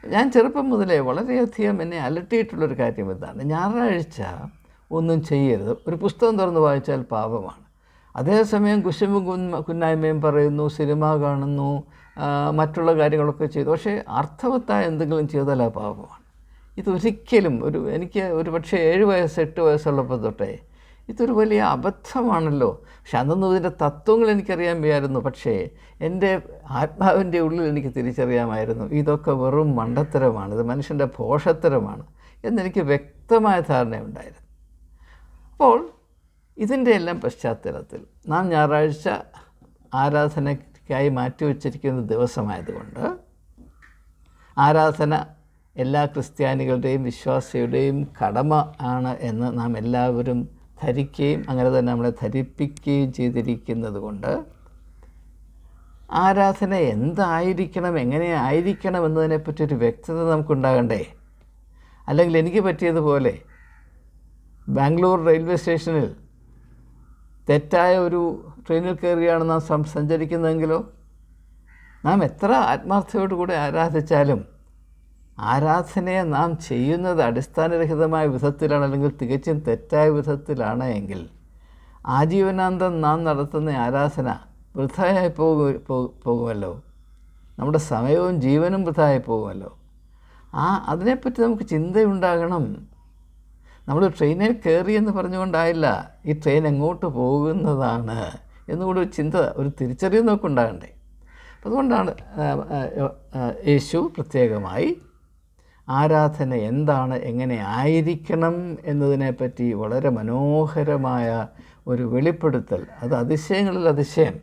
ഞാൻ ചെറുപ്പം മുതലേ വളരെയധികം എന്നെ അലട്ടിയിട്ടുള്ളൊരു കാര്യം ഇതാണ്. ഞായറാഴ്ച ഒന്നും ചെയ്യരുത്. ഒരു പുസ്തകം തുറന്ന് വായിച്ചാൽ പാപമാണ്. അതേസമയം കുശുമ്പും കുന്നായ്മയും പറയുന്നു, സിനിമ കാണുന്നു, മറ്റുള്ള കാര്യങ്ങളൊക്കെ ചെയ്തു. പക്ഷേ അർത്ഥവത്തായ എന്തെങ്കിലും ചെയ്താൽ ആ പാപമാണ്. ഇതൊരിക്കലും എനിക്ക് ഒരു പക്ഷേ 7 വയസ്സ് 8 വയസ്സുള്ളപ്പോൾ തൊട്ടേ ഇതൊരു വലിയ അബദ്ധമാണല്ലോ. പക്ഷെ അന്നൊന്നും ഇതിൻ്റെ തത്വങ്ങൾ എനിക്കറിയാൻ വയ്യായിരുന്നു. പക്ഷേ എൻ്റെ ആത്മാവിൻ്റെ ഉള്ളിൽ എനിക്ക് തിരിച്ചറിയാമായിരുന്നു, ഇതൊക്കെ വെറും മണ്ടത്തരമാണ്, ഇത് മനുഷ്യൻ്റെ ഭോഷത്തരമാണ് എന്നെനിക്ക് വ്യക്തമായ ധാരണയുണ്ടായിരുന്നു. അപ്പോൾ ഇതിൻ്റെ എല്ലാം പശ്ചാത്തലത്തിൽ നാം ഞായറാഴ്ച ആരാധനയ്ക്കായി മാറ്റിവെച്ചിരിക്കുന്ന ദിവസമായതുകൊണ്ട് ആരാധന എല്ലാ ക്രിസ്ത്യാനികളുടെയും വിശ്വാസിയുടെയും കടമ ആണ് എന്ന് നാം എല്ലാവരും ധരിക്കുകയും അങ്ങനെ തന്നെ നമ്മളെ ധരിപ്പിക്കുകയും ചെയ്തിരിക്കുന്നത് കൊണ്ട് ആരാധന എന്തായിരിക്കണം, എങ്ങനെ ആയിരിക്കണം എന്നതിനെപ്പറ്റി ഒരു വ്യക്തത നമുക്കുണ്ടാകണ്ടേ? അല്ലെങ്കിൽ എനിക്ക് പറ്റിയതുപോലെ ബാംഗ്ലൂർ റെയിൽവേ സ്റ്റേഷനിൽ തെറ്റായ ഒരു ട്രെയിനിൽ കയറിയാണ് നാം സഞ്ചരിക്കുന്നതെങ്കിലോ, നാം എത്ര ആത്മാർത്ഥതയോടുകൂടി ആരാധിച്ചാലും ആരാധനയെ നാം ചെയ്യുന്നത് അടിസ്ഥാനരഹിതമായ വിധത്തിലാണ്, അല്ലെങ്കിൽ തികച്ചും തെറ്റായ വിധത്തിലാണ് എങ്കിൽ ആജീവനാന്തം നാം നടത്തുന്ന ആരാധന വൃഥായായി പോകുമല്ലോ. നമ്മുടെ സമയവും ജീവനും വൃഥായായി പോകുമല്ലോ. അതിനെപ്പറ്റി നമുക്ക് ചിന്തയുണ്ടാകണം. നമ്മൾ ട്രെയിനിൽ കയറിയെന്ന് പറഞ്ഞുകൊണ്ടായില്ല ഈ ട്രെയിൻ എങ്ങോട്ട് പോകുന്നതാണ് എന്നുകൂടി ഒരു ചിന്ത, ഒരു തിരിച്ചറിവ് നമുക്കുണ്ടാകണ്ടേ. അതുകൊണ്ടാണ് യേശു പ്രത്യേകമായി ആരാധന എന്താണ്, എങ്ങനെ ആയിരിക്കണം എന്നതിനെപ്പറ്റി വളരെ മനോഹരമായ ഒരു വെളിപ്പെടുത്തൽ, അത് അതിശയങ്ങളിൽ അതിശയം,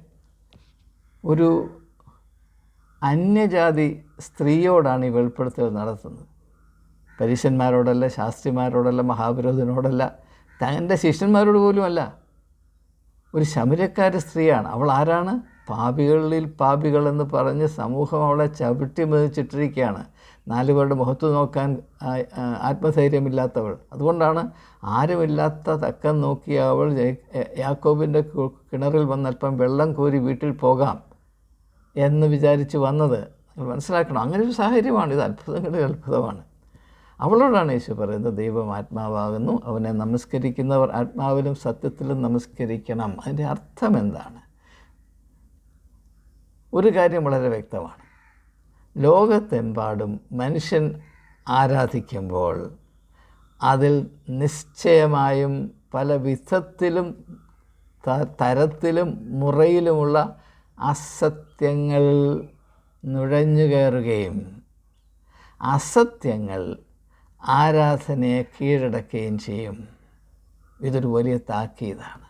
ഒരു അന്യജാതി സ്ത്രീയോടാണ് ഈ വെളിപ്പെടുത്തൽ നടത്തുന്നത്. പരീശന്മാരോടല്ല, ശാസ്ത്രിമാരോടല്ല, മഹാപുരോഹിതനോടല്ല, തൻ്റെ ശിഷ്യന്മാരോട് പോലുമല്ല. ഒരു ശമര്യക്കാരി സ്ത്രീയാണ്. അവൾ ആരാണ്? പാപികളിൽ പാപികളെന്ന് പറഞ്ഞ് സമൂഹം അവളെ ചവിട്ടി മെതിച്ചിട്ടിരിക്കുകയാണ്. 4 പേരുടെ മുഖത്ത് നോക്കാൻ ആത്മധൈര്യമില്ലാത്തവൾ. അതുകൊണ്ടാണ് ആരുമില്ലാത്ത തക്കം നോക്കി അവൾ യാക്കോബിൻ്റെ കിണറിൽ വന്നല്പം വെള്ളം കോരി വീട്ടിൽ പോകാം എന്ന് വിചാരിച്ച് വന്നത്. മനസ്സിലാക്കണം, അങ്ങനെ ഒരു സാഹചര്യമാണ്. ഇത് അത്ഭുതങ്ങളുടെ അത്ഭുതമാണ്. അവളോടാണ് യേശു പറയുന്നത്, ദൈവം ആത്മാവാകുന്നു, അവനെ നമസ്കരിക്കുന്നവർ ആത്മാവിലും സത്യത്തിലും നമസ്കരിക്കണം. അതിൻ്റെ അർത്ഥം എന്താണ്? ഒരു കാര്യം വളരെ വ്യക്തമാണ്. ലോകത്തെമ്പാടും മനുഷ്യൻ ആരാധിക്കുമ്പോൾ അതിൽ നിശ്ചയമായും പല വിധത്തിലും തരത്തിലും മുറയിലുമുള്ള അസത്യങ്ങൾ നുഴഞ്ഞു കയറുകയും അസത്യങ്ങൾ ആരാധനയെ കീഴടക്കുകയും ചെയ്യും. ഇതൊരു വലിയ താക്കീതാണ്.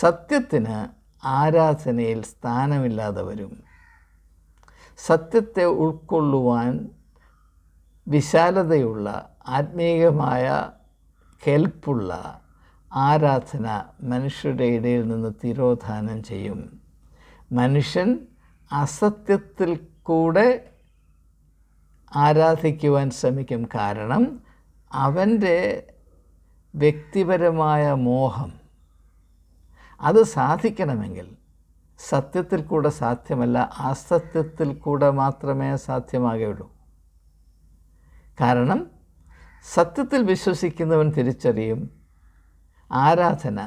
സത്യത്തിന് ആരാധനയിൽ സ്ഥാനമില്ലാതെ വരും. സത്യത്തെ ഉൾക്കൊള്ളുവാൻ വിശാലതയുള്ള ആത്മീയമായ കെൽപ്പുള്ള ആരാധന മനുഷ്യരുടെ ഇടയിൽ നിന്ന് തിരോധാനം ചെയ്യും. മനുഷ്യൻ അസത്യത്തിൽ കൂടെ ആരാധിക്കുവാൻ ശ്രമിക്കും. കാരണം അവൻ്റെ വ്യക്തിപരമായ മോഹം അത് സാധിക്കണമെങ്കിൽ സത്യത്തിൽ കൂടെ സാധ്യമല്ല, അസത്യത്തിൽ കൂടെ മാത്രമേ സാധ്യമാകുകയുള്ളൂ. കാരണം സത്യത്തിൽ വിശ്വസിക്കുന്നവൻ തിരിച്ചറിയും, ആരാധന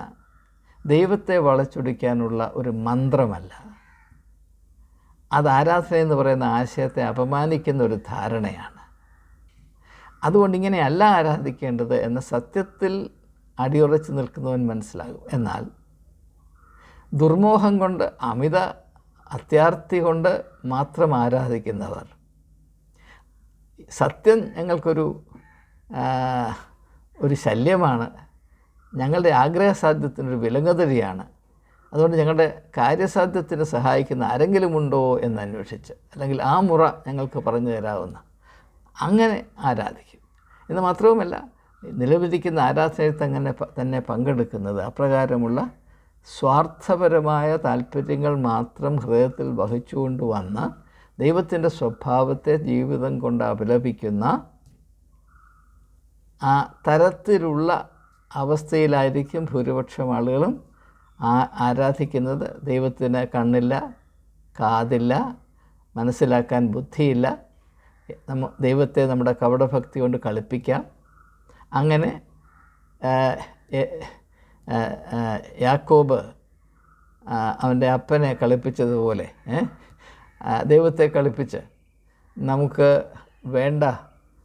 ദൈവത്തെ വളച്ചൊടിക്കാനുള്ള ഒരു മന്ത്രമല്ല, അത് ആരാധന എന്ന് പറയുന്ന ആശയത്തെ അപമാനിക്കുന്ന ഒരു ധാരണയാണ്. അതുകൊണ്ട് ഇങ്ങനെയല്ല ആരാധിക്കേണ്ടത് എന്ന സത്യത്തിൽ അടിയുറച്ച് നിൽക്കുന്നവൻ മനസ്സിലാകും. എന്നാൽ ദുർമോഹം കൊണ്ട്, അമിത അത്യാർത്തി കൊണ്ട് മാത്രം ആരാധിക്കുന്നവർ, സത്യം ഞങ്ങൾക്കൊരു ശല്യമാണ്, ഞങ്ങളുടെ ആഗ്രഹസാധ്യത്തിനൊരു വിലങ്ങുതടിയാണ്, അതുകൊണ്ട് ഞങ്ങളുടെ കാര്യസാധ്യത്തിന് സഹായിക്കുന്ന ആരെങ്കിലും ഉണ്ടോ എന്ന് അന്വേഷിച്ച്, അല്ലെങ്കിൽ ആ മുറ ഞങ്ങൾക്ക് പറഞ്ഞു തരാവുന്ന, അങ്ങനെ ആരാധിക്കും. എന്ന് മാത്രവുമല്ല, നിലവിലിരിക്കുന്ന ആരാധനയിൽ തന്നെ പങ്കെടുക്കുന്നത് അപ്രകാരമുള്ള സ്വാർത്ഥപരമായ താല്പര്യങ്ങൾ മാത്രം ഹൃദയത്തിൽ വഹിച്ചുകൊണ്ട് വന്ന ദൈവത്തിൻ്റെ സ്വഭാവത്തെ ജീവിതം കൊണ്ട് അപലപിക്കുന്ന ആ തരത്തിലുള്ള അവസ്ഥയിലായിരിക്കും ഭൂരിപക്ഷം ആളുകളും ആരാധിക്കുന്നത്. ദൈവത്തിന് കണ്ണില്ല, കാതില്ല, മനസ്സിലാക്കാൻ ബുദ്ധിയില്ല, ദൈവത്തെ നമ്മുടെ കപടഭക്തി കൊണ്ട് കളിപ്പിക്കാം. അങ്ങനെ യാക്കോബ് അവൻ്റെ അപ്പനെ കളിപ്പിച്ചതുപോലെ ദൈവത്തെ കളിപ്പിച്ച് നമുക്ക് വേണ്ട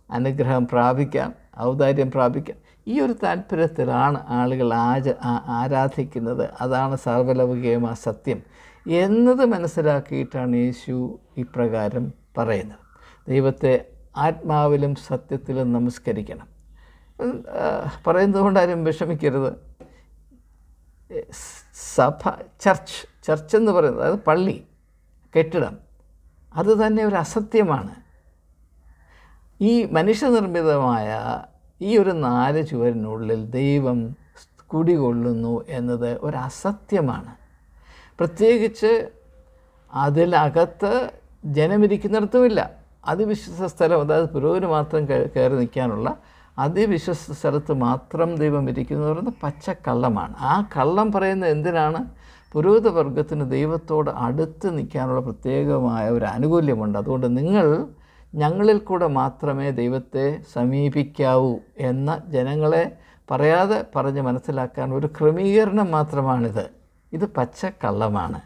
അനുഗ്രഹം പ്രാപിക്കാം, ഔദാര്യം പ്രാപിക്കാം. ഈ ഒരു താല്പര്യത്തിലാണ് ആളുകൾ ആരാധിക്കുന്നത്. അതാണ് സർവ്വലൗകികമായ സത്യം എന്നത് മനസ്സിലാക്കിയിട്ടാണ് യേശു ഇപ്രകാരം പറയുന്നത്. ദൈവത്തെ ആത്മാവിലും സത്യത്തിലും നമസ്കരിക്കണം. പറയുന്നത് കൊണ്ട് ആരും വിഷമിക്കരുത്. സഭ, ചർച്ച് എന്ന് പറയുന്നത്, അതായത് പള്ളി, കെട്ടിടം, അത് തന്നെ ഒരു അസത്യമാണ്. ഈ മനുഷ്യനിർമ്മിതമായ ഈ ഒരു 4 ചുവരിനുള്ളിൽ ദൈവം കുടികൊള്ളുന്നു എന്നത് ഒരു അസത്യമാണ്. പ്രത്യേകിച്ച് അതിനകത്ത് ജനമിരിക്കുന്നിടത്തുമില്ല. അതിവിശ്വസ സ്ഥലം, അതായത് പുരോഹിതന് മാത്രം കയറി നിൽക്കാനുള്ള അതിവിശ്വസ സ്ഥലത്ത് മാത്രം ദൈവം ഇരിക്കുന്നത് പറയുന്നത് പച്ചക്കള്ളമാണ്. ആ കള്ളം പറയുന്നത് എന്തിനാണ്? പുരോഹിത വർഗത്തിന് ദൈവത്തോട് അടുത്ത് നിൽക്കാനുള്ള പ്രത്യേകമായ ഒരു ആനുകൂല്യമുണ്ട്. അതുകൊണ്ട് ഞങ്ങളിൽ കൂടെ മാത്രമേ ദൈവത്തെ സമീപിക്കാവൂ എന്ന ജനങ്ങളെ പറയാതെ പറഞ്ഞ് മനസ്സിലാക്കാൻ ഒരു ക്രമീകരണം മാത്രമാണിത്. ഇത് പച്ചക്കള്ളമാണ്.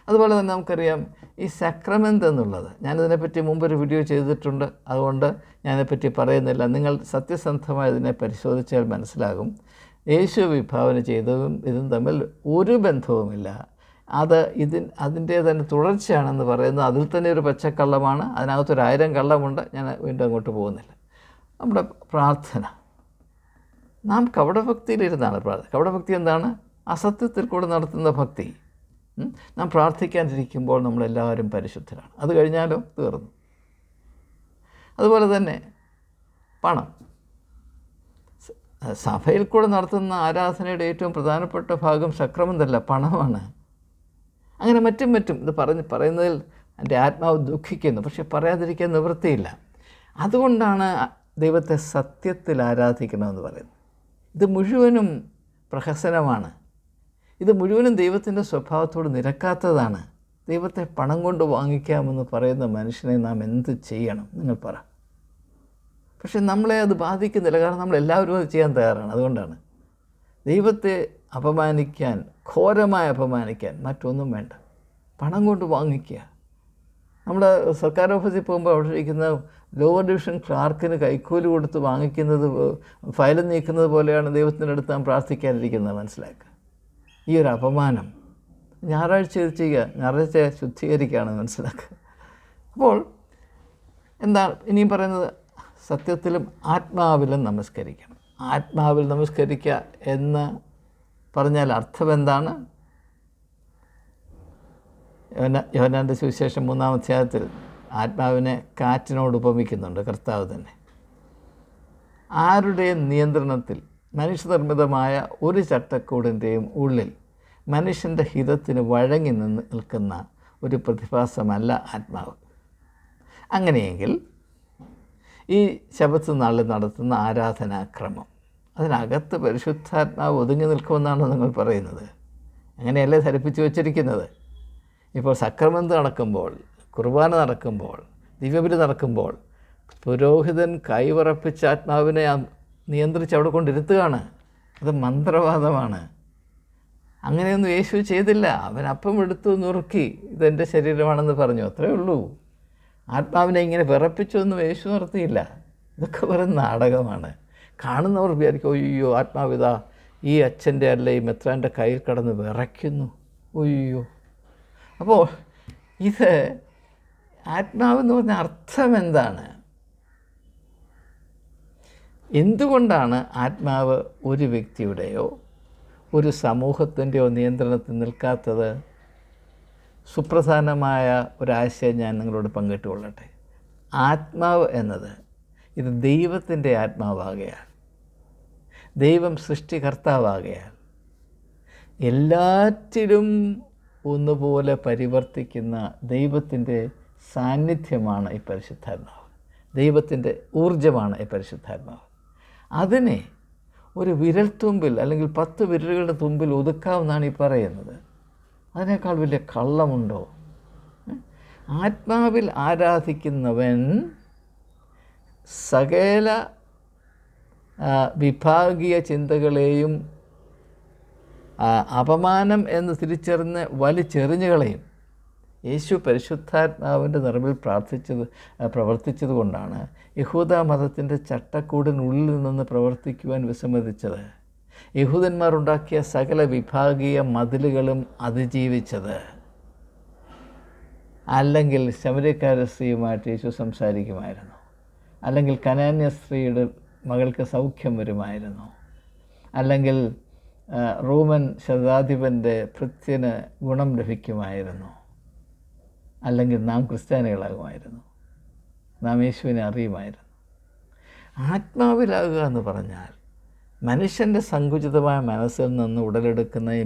അതുപോലെ തന്നെ നമുക്കറിയാം ഈ സക്രമെൻ്റ് എന്നുള്ളത്, ഞാനിതിനെപ്പറ്റി മുമ്പൊരു വീഡിയോ ചെയ്തിട്ടുണ്ട്, അതുകൊണ്ട് ഞാനതിനെപ്പറ്റി പറയുന്നില്ല. നിങ്ങൾ സത്യസന്ധമായി ഇതിനെ പരിശോധിച്ചാൽ മനസ്സിലാകും. യേശു വിഭാവന ചെയ്തതും ഇതും തമ്മിൽ ഒരു ബന്ധവുമില്ല. അതിൻ്റെ തന്നെ തുടർച്ചയാണെന്ന് പറയുന്നത് അതിൽ തന്നെ ഒരു പച്ചക്കള്ളമാണ്. അതിനകത്തൊരു1000 കള്ളമുണ്ട്. ഞാൻ വീണ്ടും അങ്ങോട്ട് പോകുന്നില്ല. നമ്മുടെ പ്രാർത്ഥന, നാം കപടഭക്തിയിലിരുന്നാണ് പ്രാർത്ഥന. കപടഭക്തി എന്താണ്? അസത്യത്തിൽ കൂടെ നടത്തുന്ന ഭക്തി. നാം പ്രാർത്ഥിക്കാനിരിക്കുമ്പോൾ നമ്മളെല്ലാവരും പരിശുദ്ധരാണ്. അത് കഴിഞ്ഞാലോ തീർന്നു. അതുപോലെ തന്നെ പണം, സഭയിൽ കൂടെ നടത്തുന്ന ആരാധനയുടെ ഏറ്റവും പ്രധാനപ്പെട്ട ഭാഗം സക്രമന്തല്ല, പണമാണ്. അങ്ങനെ മറ്റും ഇത് പറയുന്നതിൽ എൻ്റെ ആത്മാവ് ദുഃഖിക്കുന്നു. പക്ഷെ പറയാതിരിക്കാൻ നിവൃത്തിയില്ല. അതുകൊണ്ടാണ് ദൈവത്തെ സത്യത്തിൽ ആരാധിക്കണമെന്ന് പറയുന്നത്. ഇത് മുഴുവനും പ്രഹസനമാണ്. ഇത് മുഴുവനും ദൈവത്തിൻ്റെ സ്വഭാവത്തോട് നിരക്കാത്തതാണ്. ദൈവത്തെ പണം കൊണ്ട് വാങ്ങിക്കാമെന്ന് പറയുന്ന മനുഷ്യനെ നാം എന്ത് ചെയ്യണം? നിങ്ങൾ പറ. പക്ഷെ നമ്മളെ അത് ബാധിക്കുന്നില്ല. കാരണം നമ്മളെല്ലാവരും അത് ചെയ്യാൻ തയ്യാറാണ്. അതുകൊണ്ടാണ് ദൈവത്തെ അപമാനിക്കാൻ, ഘോരമായി അപമാനിക്കാൻ മറ്റൊന്നും വേണ്ട. പണം കൊണ്ട് വാങ്ങിക്കുക. നമ്മുടെ സർക്കാർ ഓഫീസിൽ പോകുമ്പോൾ അവിടെ ഇരിക്കുന്ന ലോവർ ഡിവിഷൻ ക്ലാർക്കിന് കൈക്കൂലി കൊടുത്ത് വാങ്ങിക്കുന്നത്, ഫയൽ നീക്കുന്നത് പോലെയാണ് ദൈവത്തിൻ്റെ അടുത്ത് നാം പ്രാർത്ഥിക്കാനിരിക്കുന്നത്. മനസ്സിലാക്കുക. ഈ ഒരു അപമാനം ഞായറാഴ്ച ഇത് ചെയ്യുക, ഞായറാഴ്ച ശുദ്ധീകരിക്കുകയാണ്. മനസ്സിലാക്കുക. അപ്പോൾ എന്താണ് ഇനിയും പറയുന്നത്? സത്യത്തിലും ആത്മാവിലും നമസ്കരിക്കണം. ആത്മാവിൽ നമസ്കരിക്കുക എന്ന് പറഞ്ഞാൽ അർത്ഥം എന്താണ്? യോഹന്നാൻ്റെ സുവിശേഷം 3-ാം അധ്യായത്തിൽ ആത്മാവിനെ കാറ്റിനോട് ഉപമിക്കുന്നുണ്ട് കർത്താവ് തന്നെ. ആരുടെയും നിയന്ത്രണത്തിൽ മനുഷ്യനിർമ്മിതമായ ഒരു ചട്ടക്കൂടിൻ്റെയും ഉള്ളിൽ മനുഷ്യൻ്റെ ഹിതത്തിന് വഴങ്ങി നിൽക്കുന്ന ഒരു പ്രതിഭാസമല്ല ആത്മാവ്. അങ്ങനെയെങ്കിൽ ഈ ശബത്ത് നാളിൽ നടത്തുന്ന ആരാധനാക്രമം, അതിനകത്ത് പരിശുദ്ധാത്മാവ് ഒതുങ്ങി നിൽക്കുമെന്നാണ് നിങ്ങൾ പറയുന്നത്. അങ്ങനെയല്ലേ ധരിപ്പിച്ച് വച്ചിരിക്കുന്നത്? ഇപ്പോൾ സക്രമന്ത് നടക്കുമ്പോൾ, കുർബാന നടക്കുമ്പോൾ, ദിവ്യബലി നടക്കുമ്പോൾ പുരോഹിതൻ കൈവിറപ്പിച്ച ആത്മാവിനെ നിയന്ത്രിച്ച് അവിടെ കൊണ്ടിരുത്തുകയാണ്. അത് മന്ത്രവാദമാണ്. അങ്ങനെയൊന്നും യേശു ചെയ്തില്ല. അവൻ അപ്പം എടുത്തു നുറുക്കി ഇതെൻ്റെ ശരീരമാണെന്ന് പറഞ്ഞു, അത്രേ ഉള്ളൂ. ആത്മാവിനെ ഇങ്ങനെ വിറപ്പിച്ചൊന്നും യേശു നടത്തിയില്ല. ഇതൊക്കെ വെറും നാടകമാണ്. കാണുന്നവർ വിചാരിക്കും, അയ്യോ ആത്മാവിതാ ഈ അച്ഛൻ്റെ അല്ല ഈ മെത്രാൻ്റെ കയ്യിൽ കടന്ന് വിറയ്ക്കുന്നു, അയ്യോ. അപ്പോൾ ഇത് ആത്മാവെന്ന് പറഞ്ഞ അർത്ഥം എന്താണ്? എന്തുകൊണ്ടാണ് ആത്മാവ് ഒരു വ്യക്തിയുടെയോ ഒരു സമൂഹത്തിൻ്റെയോ നിയന്ത്രണത്തിൽ നിൽക്കാത്തത്? സുപ്രധാനമായ ഒരാശയം ഞാൻ നിങ്ങളോട് പങ്കിട്ടുകൊള്ളട്ടെ. ആത്മാവ് എന്നത് ഇത് ദൈവത്തിൻ്റെ ആത്മാവാകയാൽ, ദൈവം സൃഷ്ടികർത്താവാകയാൽ എല്ലാറ്റിലും ഒന്നുപോലെ പരിവർത്തിക്കുന്ന ദൈവത്തിൻ്റെ സാന്നിധ്യമാണ് ഈ പരിശുദ്ധാത്മാവ്. ദൈവത്തിൻ്റെ ഊർജ്ജമാണ് ഈ പരിശുദ്ധാത്മാവ്. അതിനെ ഒരു വിരൽത്തുമ്പിൽ അല്ലെങ്കിൽ 10 വിരലുകളുടെ തുമ്പിൽ ഒതുക്കാമെന്നാണ് ഈ പറയുന്നത്. അതിനേക്കാൾ വലിയ കള്ളമുണ്ടോ? ആത്മാവിൽ ആരാധിക്കുന്നവൻ സകല വിഭാഗീയ ചിന്തകളെയും അപമാനം എന്ന് തിരിച്ചറിഞ്ഞ് വലിച്ചെറിഞ്ഞു കളയും. യേശു പരിശുദ്ധാത്മാവിൻ്റെ നിറവിൽ പ്രവർത്തിച്ചത് കൊണ്ടാണ് യഹൂദ മതത്തിൻ്റെ ചട്ടക്കൂടിനുള്ളിൽ നിന്ന് പ്രവർത്തിക്കുവാൻ വിസമ്മതിച്ചത്. യഹൂദന്മാരുണ്ടാക്കിയ സകല വിഭാഗീയ മതിലുകളും അതിജീവിച്ചത്. അല്ലെങ്കിൽ ശമര്യക്കാര സ്ത്രീയുമായിട്ട് യേശു സംസാരിക്കുമായിരുന്നു, അല്ലെങ്കിൽ കനാന്യ സ്ത്രീയുടെ മകൾക്ക് സൗഖ്യം വരുമായിരുന്നു, അല്ലെങ്കിൽ റോമൻ ശതാധിപൻ്റെ ഭൃത്യന് ഗുണം ലഭിക്കുമായിരുന്നു, അല്ലെങ്കിൽ നാം ക്രിസ്ത്യാനികളാകുമായിരുന്നു, നാം യേശുവിനെ അറിയുമായിരുന്നു. ആത്മാവിലാകുക എന്ന് പറഞ്ഞാൽ മനുഷ്യൻ്റെ സങ്കുചിതമായ മനസ്സിൽ നിന്ന് ഉടലെടുക്കുന്ന ഈ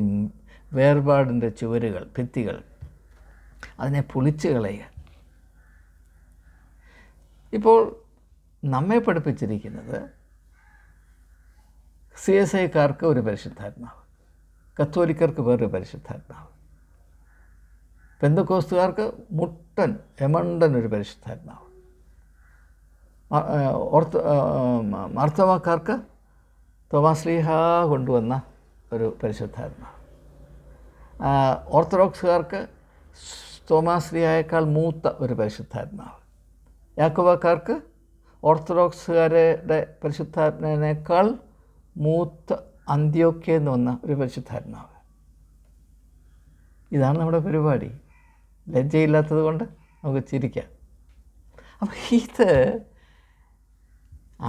വേർപാടിൻ്റെ ചുവരുകൾ, ഭിത്തികൾ, അതിനെ പൊളിച്ച് കളയുക. ഇപ്പോൾ നമ്മെ പഠിപ്പിച്ചിരിക്കുന്നത് CSIക്കാർക്ക് ഒരു പരിശുദ്ധാത്മാവ്, കത്തോലിക്കർക്ക് വേറൊരു പരിശുദ്ധാത്മാവ്, പെന്തക്കോസ്തുകാർക്ക് മുട്ടൻ എമണ്ടൻ ഒരു പരിശുദ്ധാത്മാവ്, മാർത്തോമാക്കാർക്ക് തോമാശ്ലീഹ കൊണ്ടുവന്ന ഒരു പരിശുദ്ധാത്മാവ്, ഓർത്തഡോക്സുകാർക്ക് തോമാശ്ലീഹയേക്കാൾ മൂത്ത ഒരു പരിശുദ്ധാത്മാവ്, യാക്കോബക്കാർക്ക് ഓർത്തഡോക്സുകാരുടെ പരിശുദ്ധാത്മാവിനേക്കാൾ മൂത്ത അന്ത്യോക്യ എന്ന് വന്ന ഒരു പരിശുദ്ധാത്മാവ്. ഇതാണ് നമ്മുടെ പരിപാടി. ലജ്ജയില്ലാത്തത് കൊണ്ട് നമുക്ക് ചിരിക്കാം. അപ്പോൾ ഇത്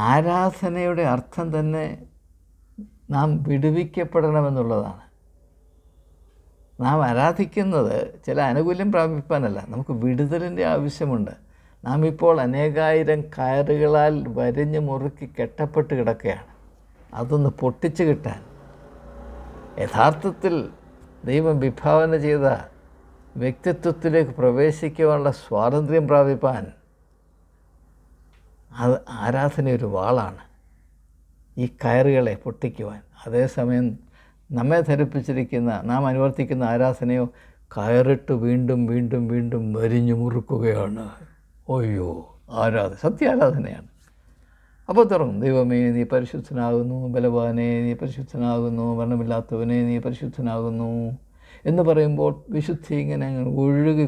ആരാധനയുടെ അർത്ഥം തന്നെ നാം വിടുവിക്കപ്പെടണമെന്നുള്ളതാണ്. നാം ആരാധിക്കുന്നത് ചില ആനുകൂല്യം പ്രാപിപ്പാനല്ല, നമുക്ക് വിടുതലിൻ്റെ ആവശ്യമുണ്ട്. നാം ഇപ്പോൾ അനേകായിരം കയറുകളാൽ വരിഞ്ഞ് മുറുക്കി കെട്ടപ്പെട്ട് കിടക്കുകയാണ്. അതൊന്ന് പൊട്ടിച്ച് കിട്ടാൻ, യഥാർത്ഥത്തിൽ ദൈവം വിഭാവന ചെയ്ത വ്യക്തിത്വത്തിലേക്ക് പ്രവേശിക്കുവാനുള്ള സ്വാതന്ത്ര്യം പ്രാപിപ്പാൻ അത് ആരാധനയൊരു വാളാണ്, ഈ കയറുകളെ പൊട്ടിക്കുവാൻ. അതേസമയം നമ്മെ ധരിപ്പിച്ചിരിക്കുന്ന, നാം അനുവർത്തിക്കുന്ന ആരാധനയോ കയറിട്ട് വീണ്ടും വീണ്ടും വീണ്ടും വരിഞ്ഞു മുറുക്കുകയാണ്. ഒയ്യോ, സത്യാരാധനയാണ്. അപ്പോൾ തുടങ്ങും, ദൈവമേ നീ പരിശുദ്ധനാകുന്നു, ബലവാനെ നീ പരിശുദ്ധനാകുന്നു, മരണമില്ലാത്തവനെ നീ പരിശുദ്ധനാകുന്നു എന്ന് പറയുമ്പോൾ വിശുദ്ധി ഇങ്ങനെ ഒഴുകി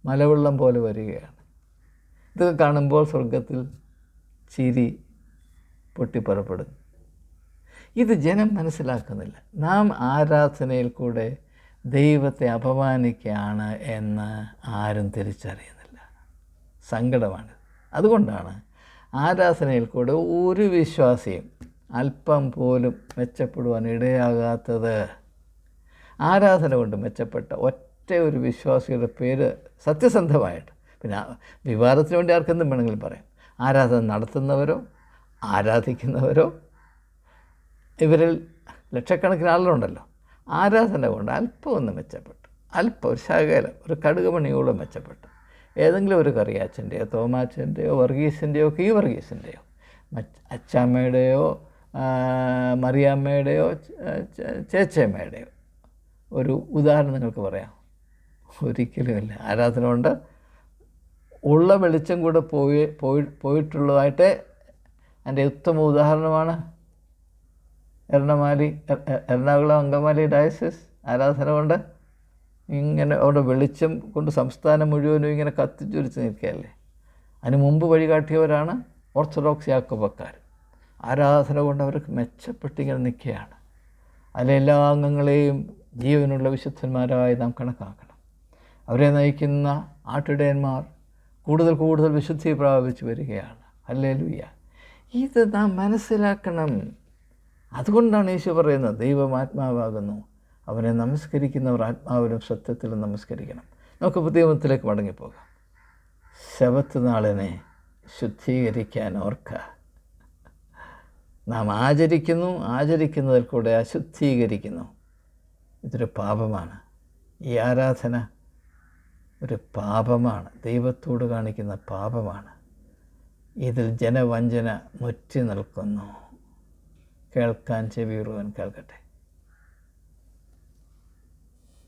മലവെള്ളം പോലെ വരികയാണ്. ഇതൊക്കെ കാണുമ്പോൾ സ്വർഗത്തിൽ ചിരി പൊട്ടിപ്പുറപ്പെടുന്നു. ഇത് ജനം മനസ്സിലാക്കുന്നില്ല. നാം ആരാധനയിൽ കൂടെ ദൈവത്തെ അപമാനിക്കുകയാണ് എന്ന് ആരും തിരിച്ചറിയുന്നില്ല. സങ്കടമാണ്. അതുകൊണ്ടാണ് ആരാധനയിൽ കൂടെ ഒരു വിശ്വാസിയും അല്പം പോലും മെച്ചപ്പെടുവാൻ ഇടയാകാത്തത്. ആരാധന കൊണ്ട് മെച്ചപ്പെട്ട ഒറ്റ ഒരു വിശ്വാസിയുടെ പേര് സത്യസന്ധമായിട്ട്, പിന്നെ വിവാദത്തിന് വേണ്ടി ആർക്കെന്തും വേണമെങ്കിലും പറയാം, ആരാധന നടത്തുന്നവരോ ആരാധിക്കുന്നവരോ ഇവരിൽ ലക്ഷക്കണക്കിന് ആളുകളുണ്ടല്ലോ. ആരാധന കൊണ്ട് അല്പം ഒന്ന് മെച്ചപ്പെട്ടു, അല്പം ഒരു ശകലം, ഒരു കടുകുമണിയോളം മെച്ചപ്പെട്ടു, ഏതെങ്കിലും ഒരു കറിയാച്ചൻ്റെയോ തോമാച്ചൻ്റെയോ വർഗീസിൻ്റെയോ വർഗീസിൻ്റെയോ അച്ചാമ്മയുടെയോ മറിയാമ്മയുടെയോ ചേച്ചമ്മയുടെയോ ഒരു ഉദാഹരണം നിങ്ങൾക്ക് പറയാം? ഒരിക്കലുമില്ല. ആരാധന കൊണ്ട് ഉള്ള വെളിച്ചം കൂടെ പോയിട്ടുള്ളതായിട്ട് എൻ്റെ ഉത്തമ ഉദാഹരണമാണ് എറണാകുളം അങ്കമാലി ഡയസിസ്. ആരാധന കൊണ്ട് ഇങ്ങനെ അവിടെ വെളിച്ചം കൊണ്ട് സംസ്ഥാനം മുഴുവനും ഇങ്ങനെ കത്തിച്ചുരിച്ച് നിൽക്കുകയല്ലേ. അതിന് മുമ്പ് വഴികാട്ടിയവരാണ് ഓർത്തഡോക്സ് യാക്കോബക്കാർ. ആരാധന കൊണ്ട് അവർക്ക് മെച്ചപ്പെട്ടിങ്ങനെ നിൽക്കുകയാണ്. അതിലെ എല്ലാ അംഗങ്ങളെയും ജീവനുള്ള വിശുദ്ധന്മാരായി നാം കണക്കാക്കണം. അവരെ നയിക്കുന്ന ആട്ടിടയന്മാർ കൂടുതൽ കൂടുതൽ വിശുദ്ധി പ്രാപിച്ചു വരികയാണ്. ഹല്ലേലൂയ. ഇത് നാം മനസ്സിലാക്കണം. അതുകൊണ്ടാണ് യേശു പറയുന്നത്, ദൈവം ആത്മാവാകുന്നു, അവനെ നമസ്കരിക്കുന്നവർ ആത്മാവിലും സത്യത്തിലും നമസ്കരിക്കണം. നമുക്ക് പുതിയ നിയമത്തിലേക്ക് മടങ്ങിപ്പോകാം. ശബത്ത് നാളിനെ ശുദ്ധീകരിക്കാൻ ഓർക്കുക. നാം ആചരിക്കുന്നതിൽ കൂടെ അശുദ്ധീകരിക്കുന്നു. ഇതൊരു പാപമാണ്. ഈ ആരാധന ഒരു പാപമാണ്, ദൈവത്തോട് കാണിക്കുന്ന പാപമാണ്. ഇതിൽ ജനവഞ്ചന മുറ്റി നിൽക്കുന്നു. കേൾക്കാൻ ചെവിയുള്ളവൻ കേൾക്കട്ടെ.